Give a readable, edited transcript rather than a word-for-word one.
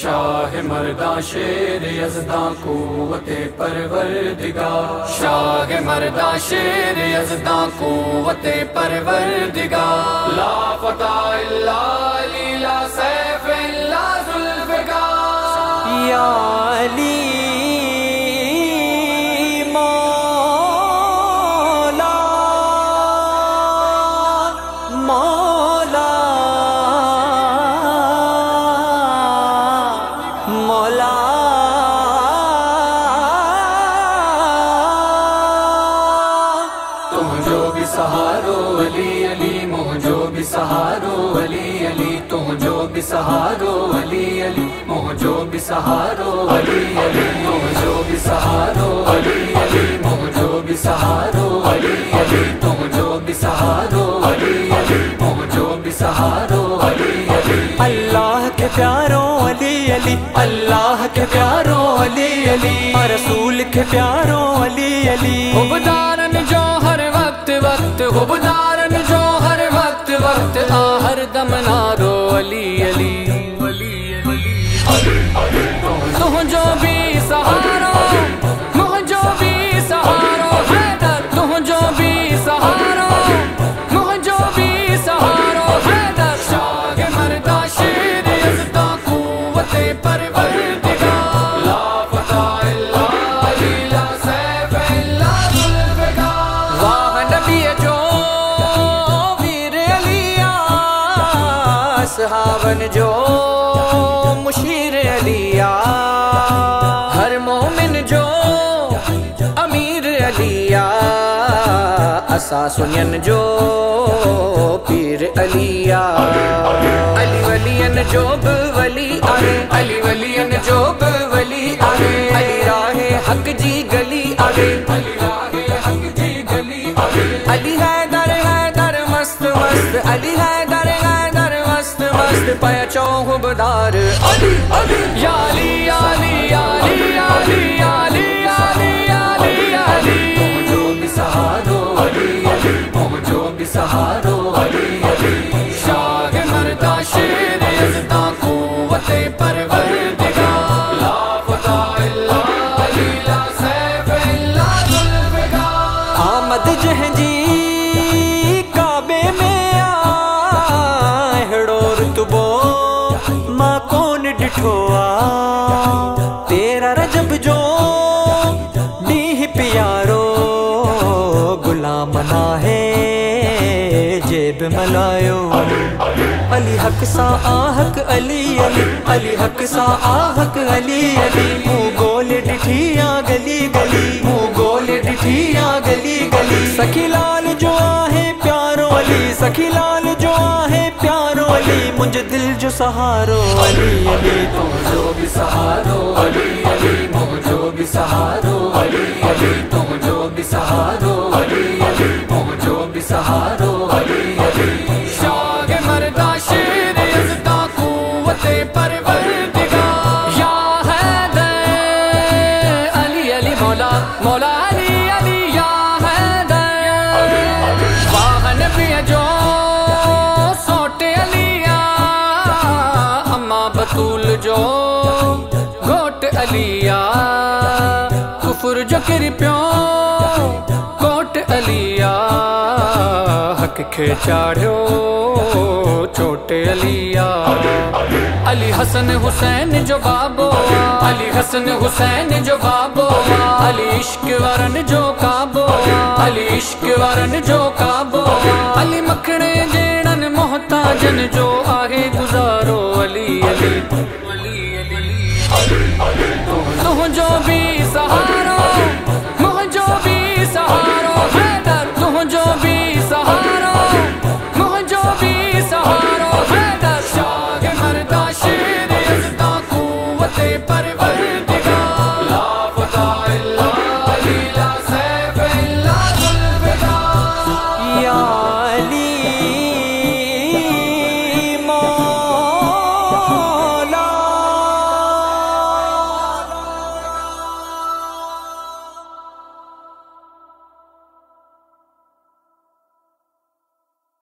شاہ مرداں شیر یزداں قوت پروردگار، شاہ مرداں شیر یزداں قوت پروردگار، لا فتح الا علی لا سیف الا ذوالفقار، یا علی مولا مولا مولا تم جو بھی سہارو علی علی، مہ جو بھی سہارو علی علی، تم جو بھی سہارو علی علی، مہ جو بھی سہارو علی علی، تم جو بھی سہارو علی علی، مہ جو بھی سہارو علی علی، تم جو بھی سہارو علی علی، مہ جو بھی سہارو علی علی۔ اللہ کے پیاروں علی علی، اللہ کے پیاروں علی علی، رسول کے پیاروں علی علی، حبدارن جو ہر وقت وقت، حبدارن جو ہر وقت وقت، ہر دم نارو علی علی تم جو بھی سہارو، مہ جو بھی سہارو حیدر، تم جو بھی سہارو، مہ جو بھی سہارو حیدر، شاہ مرداں شیر یزداں قوت پروردگار، لا فتح الا علی لا سیف الا ذوالفقار، واہ نبی جو ویر علی صحابن جو مشیر علی، ہر مومن جو امیر علی، اسا سنین جو پیر علی، علی ولین جو ولی آئے، علی ولین جو ولی آئے، علی راہ حق جی گلی آئے، علی راہ حق جی گلی آگے، علی حیدر حیدر مست مست، علی حیدر حیدر مست مست، پہچو حبدار علی علی، یا علی یا علی یا علی یا علی یا علی یا علی یا علی یا علی، تم جو بھی سہارو علی علی، تم جو بھی سہارو علی علی، شاہ مرداں شیر یزداں قوت پروردگار، لا فتح الا علی لا سیف الا ذوالفقار، آمد جہنجی کعبے میں آہڑو رتبو ماں کون ڈٹھوا، تیرا رجب جو نیہ پیارو غلام نہ ہے جیب ملایو، علی حق سا آحق علی علی، علی حق سا آحق علی علی، منہ گول ڈٹھیاں گلی گلی، منہ گول ڈٹھیاں گلی گلی، سخی لال جو آہے پیارو علی، سخی لال جو آہے پیارو علی، مجھ دل جو سہارو علی علی، تم جو بھی سہارو علی علی، مہ جو بھی سہارو علی علی، تم جو بھی سہارو علی علی، مہ جو بھی سہارو علی علی، شاہ مرداں شیر یزداں قوت پروردگار، یا حیدر علی علی مولا مولا علی علی، یا حیدر واہ نبی جو سوٹ علی، اما بطول جو گھوٹ علی، کفر جو کر پیوں کوٹ علی، حق کھے چاڑھو چوٹ علی، علی حسن حسین جو بابو، علی حسن حسین جو بابو، علی عشق ورن جو کعبو، علی عشق ورن جو کعبو، علی مکھڑے جیڑن محتاجن جو آگے گزار